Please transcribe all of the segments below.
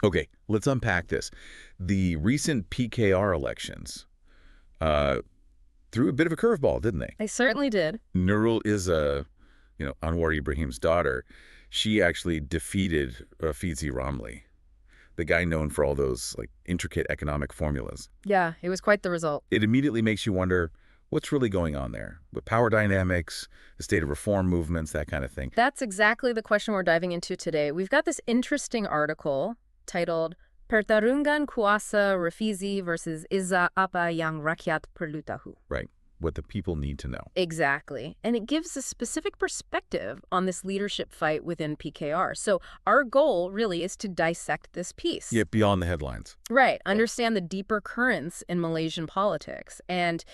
Okay, let's unpack this. The recent PKR elections uh, threw a bit of a curveball, didn't they? They certainly did. Nurul Izzah, Anwar Ibrahim's daughter, she actually defeated Rafizi Ramli, the guy known for all those intricate economic formulas. Yeah, it was quite the result. It immediately makes you wonder what's really going on there with power dynamics, the state of reform movements, that kind of thing. That's exactly the question we're diving into today. We've got this interesting article titled Pertarungan Kuasa Rafizi versus Izzah Apa Yang Rakyat Perlu Tahu. Right. What the people need to know. Exactly. And it gives a specific perspective on this leadership fight within PKR. So our goal really is to dissect this piece. Yeah, beyond the headlines. Right. Understand the deeper currents in Malaysian politics. And,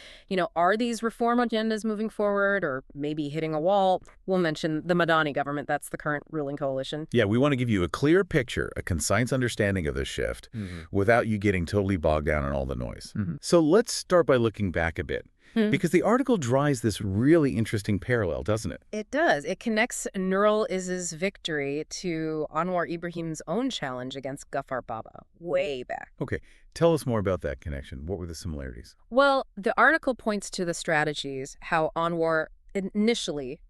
are these reform agendas moving forward or maybe hitting a wall? We'll mention the Madani government. That's the current ruling coalition. Yeah, we want to give you a clear picture, a concise understanding of this shift without you getting totally bogged down in all the noise. So let's start by looking back a bit. Because the article draws this really interesting parallel, doesn't it? It does. It connects Nurul Izzah's victory to Anwar Ibrahim's own challenge against Ghafar Baba way back. Okay, tell us more about that connection. What were the similarities? Well, the article points to the strategies, how Anwar initially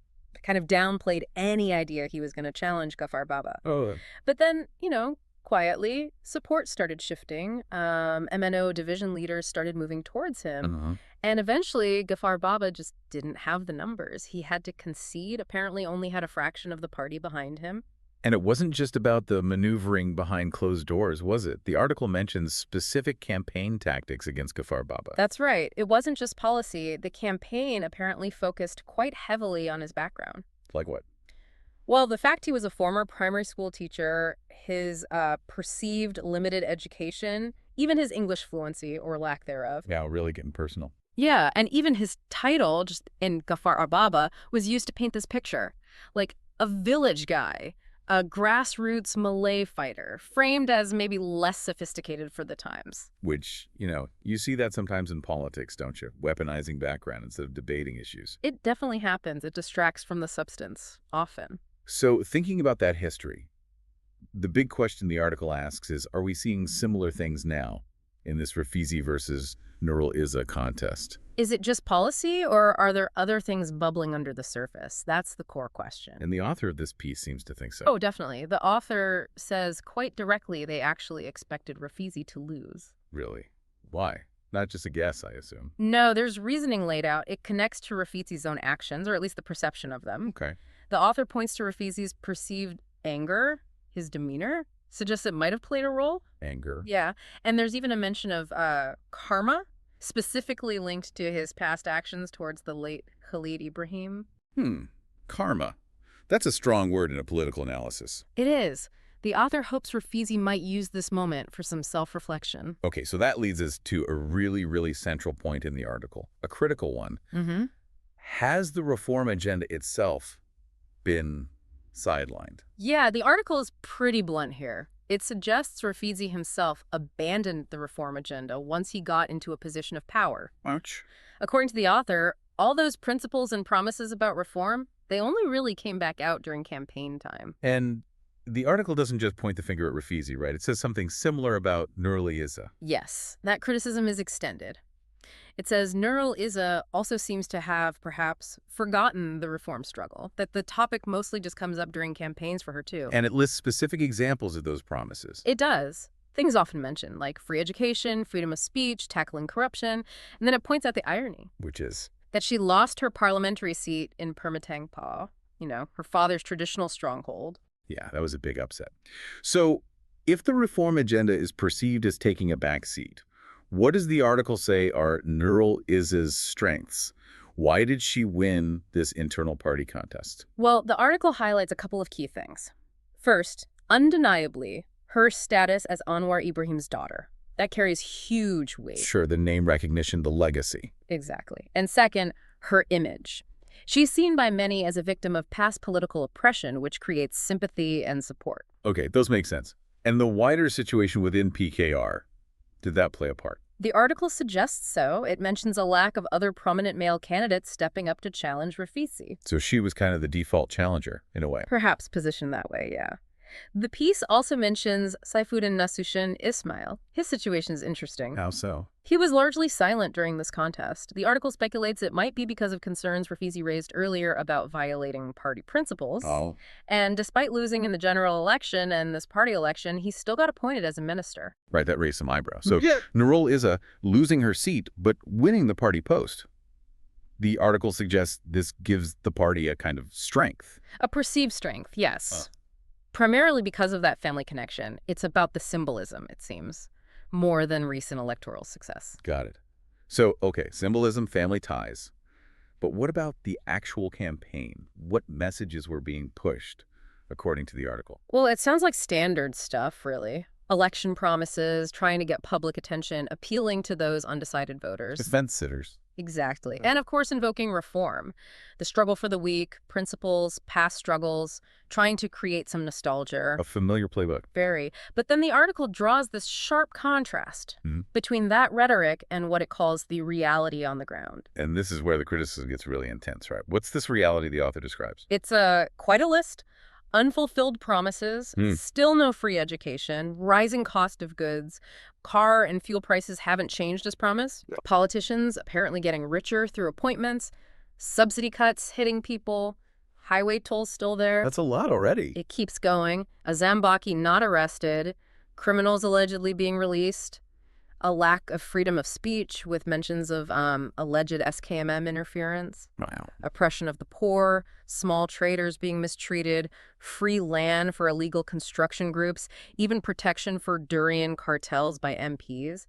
kind of downplayed any idea he was going to challenge Ghafar Baba. Oh. But then, quietly, support started shifting. MNO division leaders started moving towards him. And eventually, Ghafar Baba just didn't have the numbers. He had to concede, apparently only had a fraction of the party behind him. And it wasn't just about the maneuvering behind closed doors, was it? The article mentions specific campaign tactics against Ghafar Baba. That's right. It wasn't just policy. The campaign apparently focused quite heavily on his background. Like what? Well, the fact he was a former primary school teacher, his perceived limited education, even his English fluency or lack thereof. Yeah, really getting personal. Yeah, and even his title, just in Ghafar Baba, was used to paint this picture. Like a village guy, a grassroots Malay fighter, framed as maybe less sophisticated for the times. Which, you see that sometimes in politics, don't you? Weaponizing background instead of debating issues. It definitely happens. It distracts from the substance, often. So thinking about that history, the big question the article asks is, are we seeing similar things now in this Rafizi versus Nurul Izzah contest? Is it just policy, or are there other things bubbling under the surface? That's the core question. And the author of this piece seems to think so. Oh, definitely. The author says quite directly they actually expected Rafizi to lose. Really? Why? Not just a guess, I assume. No, there's reasoning laid out. It connects to Rafizi's own actions, or at least the perception of them. Okay. The author points to Rafizi's perceived anger, his demeanor, suggests it might have played a role. Anger. Yeah. And there's even a mention of karma, specifically linked to his past actions towards the late Khalid Ibrahim. Karma. That's a strong word in a political analysis. It is. The author hopes Rafizi might use this moment for some self-reflection. Okay, so that leads us to a really, really central point in the article, a critical one. Has the reform agenda itself been sidelined? Yeah, the article is pretty blunt here. It suggests Rafizi himself abandoned the reform agenda once he got into a position of power. Ouch. According to the author, all those principles and promises about reform, they only really came back out during campaign time. And the article doesn't just point the finger at Rafizi, right? It says something similar about Nurul Izzah. Yes, that criticism is extended. It says Nurul Izzah also seems to have, perhaps, forgotten the reform struggle, that the topic mostly just comes up during campaigns for her, too. And it lists specific examples of those promises. It does. Things often mentioned, like free education, freedom of speech, tackling corruption, and then it points out the irony. Which is? That she lost her parliamentary seat in Permatangpa, her father's traditional stronghold. Yeah, that was a big upset. So, if the reform agenda is perceived as taking a back seat, what does the article say are Nurul Izzah's strengths? Why did she win this internal party contest? Well, the article highlights a couple of key things. First, undeniably, her status as Anwar Ibrahim's daughter. That carries huge weight. Sure, the name recognition, the legacy. Exactly. And second, her image. She's seen by many as a victim of past political oppression, which creates sympathy and support. Okay, those make sense. And the wider situation within PKR, did that play a part? The article suggests so. It mentions a lack of other prominent male candidates stepping up to challenge Rafizi. So she was kind of the default challenger, in a way. Perhaps positioned that way, yeah. The piece also mentions Saifuddin Nasution Ismail. His situation is interesting. How so? He was largely silent during this contest. The article speculates it might be because of concerns Rafizi raised earlier about violating party principles. Oh. And despite losing in the general election and this party election, he still got appointed as a minister. Right, that raised some eyebrows. So Nurul Izzah losing her seat, but winning the party post. The article suggests this gives the party a kind of strength. A perceived strength, yes. Primarily because of that family connection. It's about the symbolism, it seems, more than recent electoral success. Got it. So, okay, symbolism, family ties. But what about the actual campaign? What messages were being pushed, according to the article? Well, it sounds like standard stuff, really. Election promises, trying to get public attention, appealing to those undecided voters. Fence sitters. Exactly. And of course, invoking reform. The struggle for the weak, principles, past struggles, trying to create some nostalgia. A familiar playbook. Very. But then the article draws this sharp contrast between that rhetoric and what it calls the reality on the ground. And this is where the criticism gets really intense, right? What's this reality the author describes? It's quite a list. Unfulfilled promises, still no free education, rising cost of goods, car and fuel prices haven't changed as promised, politicians apparently getting richer through appointments, subsidy cuts hitting people, highway tolls still there. That's a lot already. It keeps going. A Zambaki not arrested, criminals allegedly being released, a lack of freedom of speech with mentions of alleged SKMM interference, Wow. oppression of the poor, small traders being mistreated, free land for illegal construction groups, even protection for durian cartels by MPs.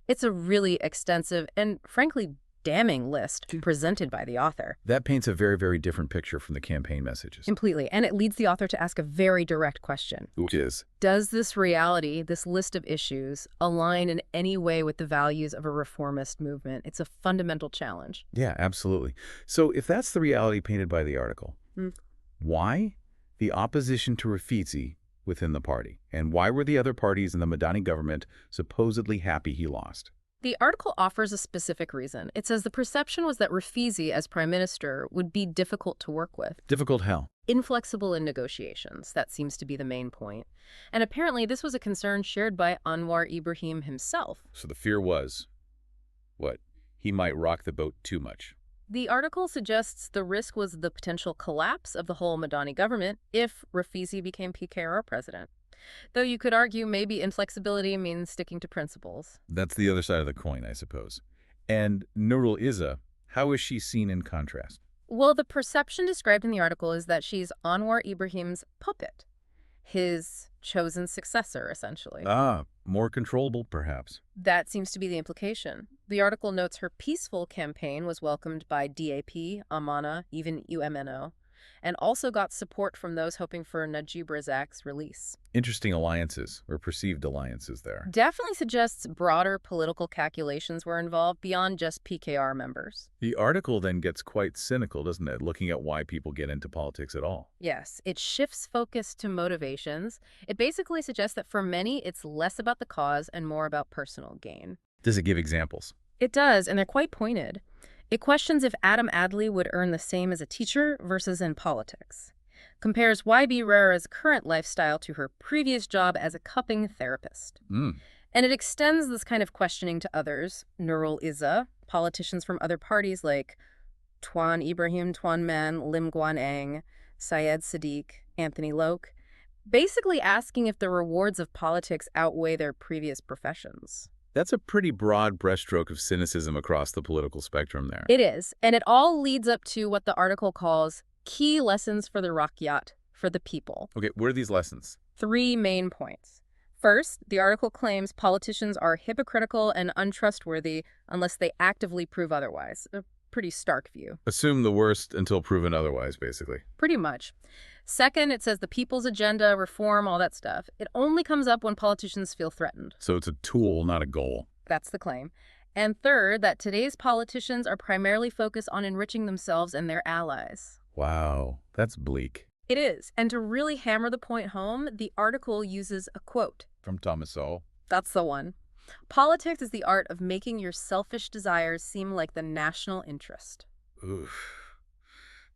It's a really extensive and, frankly, damning list presented by the author. That paints a very, very different picture from the campaign messages. Completely. And it leads the author to ask a very direct question. Which is? Does this reality, this list of issues, align in any way with the values of a reformist movement? It's a fundamental challenge. Yeah, absolutely. So if that's the reality painted by the article, why the opposition to Rafizi within the party? And why were the other parties in the Madani government supposedly happy he lost? The article offers a specific reason. It says the perception was that Rafizi, as prime minister, would be difficult to work with. Difficult how? Inflexible in negotiations. That seems to be the main point. And apparently this was a concern shared by Anwar Ibrahim himself. So the fear was, what? He might rock the boat too much. The article suggests the risk was the potential collapse of the whole Madani government if Rafizi became PKR president. Though you could argue maybe inflexibility means sticking to principles. That's the other side of the coin, I suppose. And Nurul Izzah, how is she seen in contrast? Well, the perception described in the article is that she's Anwar Ibrahim's puppet, his chosen successor, essentially. Ah, more controllable, perhaps. That seems to be the implication. The article notes her peaceful campaign was welcomed by DAP, Amana, even UMNO, and also got support from those hoping for Najib Razak's release. Interesting alliances, or perceived alliances there. Definitely suggests broader political calculations were involved beyond just PKR members. The article then gets quite cynical, doesn't it, looking at why people get into politics at all. Yes, it shifts focus to motivations. It basically suggests that for many, it's less about the cause and more about personal gain. Does it give examples? It does, and they're quite pointed. It questions if Adam Adley would earn the same as a teacher versus in politics. Compares Y.B. Rara's current lifestyle to her previous job as a cupping therapist. And it extends this kind of questioning to others, Nurul Izzah, politicians from other parties like Tuan Ibrahim Tuan Man, Lim Guan Eng, Syed Sadiq, Anthony Loke, basically asking if the rewards of politics outweigh their previous professions. That's a pretty broad brushstroke of cynicism across the political spectrum there. It is, and it all leads up to what the article calls key lessons for the Rakyat, for the people. Okay, what are these lessons? 3 main points. First, the article claims politicians are hypocritical and untrustworthy unless they actively prove otherwise. A pretty stark view. Assume the worst until proven otherwise, basically. Pretty much. Second, it says the people's agenda, reform, all that stuff. It only comes up when politicians feel threatened. So it's a tool, not a goal. That's the claim. And third, that today's politicians are primarily focused on enriching themselves and their allies. Wow, that's bleak. It is. And to really hammer the point home, the article uses a quote. From Thomas Sowell. That's the one. Politics is the art of making your selfish desires seem like the national interest. Oof.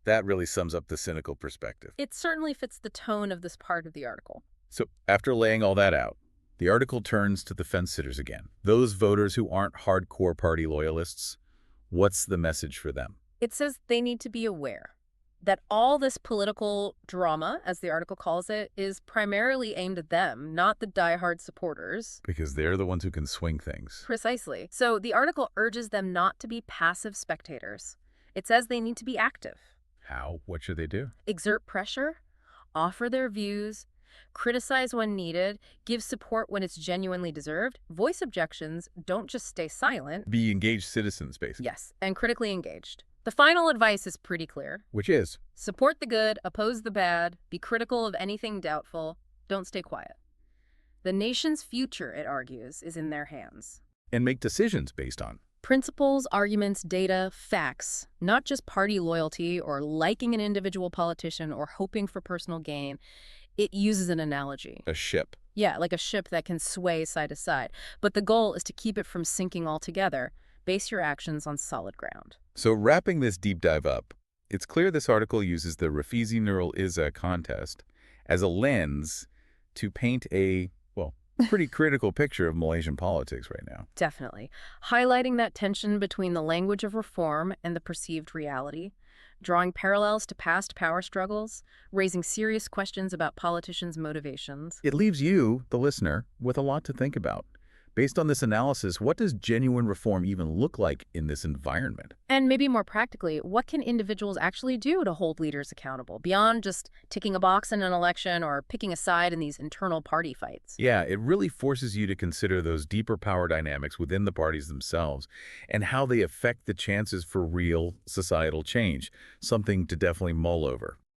That really sums up the cynical perspective. It certainly fits the tone of this part of the article. So after laying all that out, the article turns to the fence-sitters again. Those voters who aren't hardcore party loyalists, what's the message for them? It says they need to be aware that all this political drama, as the article calls it, is primarily aimed at them, not the diehard supporters. Because they're the ones who can swing things. Precisely. So the article urges them not to be passive spectators. It says they need to be active. How? What should they do? Exert pressure, offer their views, criticize when needed, give support when it's genuinely deserved, voice objections, don't just stay silent. Be engaged citizens, basically. Yes, and critically engaged. The final advice is pretty clear. Which is? Support the good, oppose the bad, be critical of anything doubtful, don't stay quiet. The nation's future, it argues, is in their hands. And make decisions based on. Principles, arguments, data, facts, not just party loyalty or liking an individual politician or hoping for personal gain. It uses an analogy. A ship. Yeah, like a ship that can sway side to side. But the goal is to keep it from sinking altogether. Base your actions on solid ground. So wrapping this deep dive up, it's clear this article uses the Rafizi Nurul Izzah contest as a lens to paint a, well, pretty critical picture of Malaysian politics right now. Definitely. Highlighting that tension between the language of reform and the perceived reality, drawing parallels to past power struggles, raising serious questions about politicians' motivations. It leaves you, the listener, with a lot to think about. Based on this analysis, what does genuine reform even look like in this environment? And maybe more practically, what can individuals actually do to hold leaders accountable, beyond just ticking a box in an election or picking a side in these internal party fights? Yeah, it really forces you to consider those deeper power dynamics within the parties themselves and how they affect the chances for real societal change, something to definitely mull over.